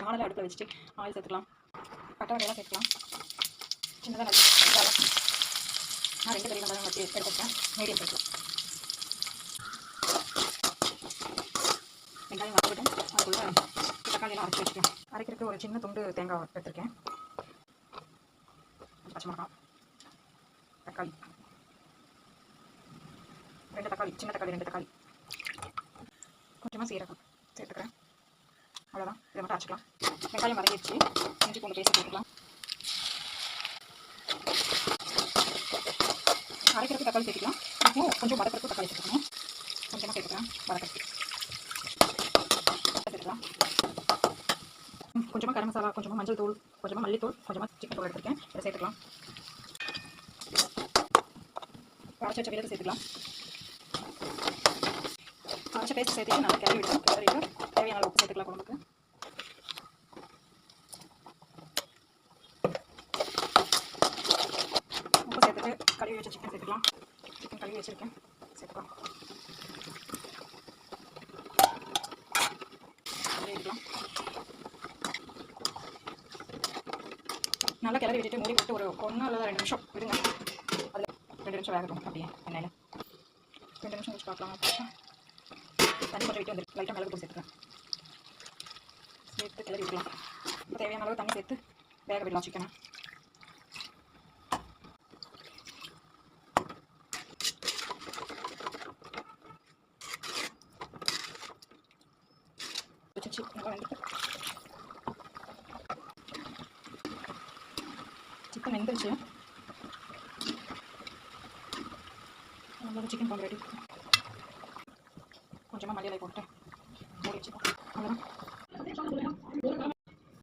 நாளில் அடுப்பில் வச்சுட்டு ஆயில் சேர்த்துக்கலாம். பட்டை வகையெல்லாம் சேர்த்துக்கலாம். சின்னதாக நல்லா நான் 2 பெரிய வெங்காயம் வச்சு எடுத்துருக்கேன். மீடியம் சைஸில் வெங்காயம் வச்சுக்கிட்டு அதுக்குள்ளே தக்காளியெல்லாம் அரைச்சி வச்சுக்கலாம். அரைக்கிறதுக்கு ஒரு சின்ன துண்டு தேங்காய் எடுத்துருக்கேன். பச்சை மிளகாய், தக்காளி 2 தக்காளி, சின்ன தக்காளி 2 தக்காளி, கொஞ்சமாக சீரகம் சேர்த்துக்கிறேன். அவ்வளோதான், இதை மட்டும் அரைச்சிக்கலாம். வெங்காயம் வதங்கிடுச்சு. இஞ்சி பூண்டு பேஸ்ட் போட்டுக்கலாம். அரைக்கிறதுக்கு தக்காளி சேர்த்துக்கலாம். இப்போ கொஞ்சம் வதக்கிறதுக்கு தக்காளி சேர்த்துக்கணும். கொஞ்சமாக சேர்த்துக்கிறேன். வதக்கிறதுக்கு சேர்த்துக்கலாம். கொஞ்சமாக கரம் மசாலா, கொஞ்சமாக மஞ்சள் தூள், கொஞ்சமாக மல்லித்தூள், கொஞ்சமாக சிக்கன் தூள் எடுத்துருக்கேன். இதை சேர்த்துக்கலாம். அரைச்சி வச்ச விழுது சேர்த்துக்கலாம். அரைச்ச பேஸ்ட் சேர்த்துட்டு நல்லா கிளறி விடுவோம். கிளறிட்டு தேவையான உப்பு சேர்த்துக்கலாம். குழம்புக்கு உப்பு சேர்த்துட்டு கழுவி வச்ச சிக்கன் சேர்த்துக்கலாம். சிக்கன் கழுவி வச்சுருக்கேன், சேர்த்துக்கலாம். கழுவிக்கலாம். நல்லா கிளறி விட்டுட்டு மூடி போட்டு ஒரு 1 அல்லது 2 நிமிஷம் விடுங்க. அதில் 2 நிமிஷம் வேகட்டும். அப்படியே எண்ணெயில் 2 நிமிஷம் வச்சு பார்க்கலாம். தண்ணி கொஞ்சம் விட்டு வந்துருக்கு. லைட்டாக மிளகு தூள் சேர்த்துக்கலாம். சேர்த்து கிளறி விடலாம். தேவையான அளவு தண்ணி சேர்த்து வேக விடலாம் சிக்கனை. சிக்கன் வெந்துருச்சு. சிக்கன் குழம்பு ரெடி. கொஞ்சமாக மல்லியலை போட்டு மூடி வச்சுக்கலாம். அவ்வளோதான்.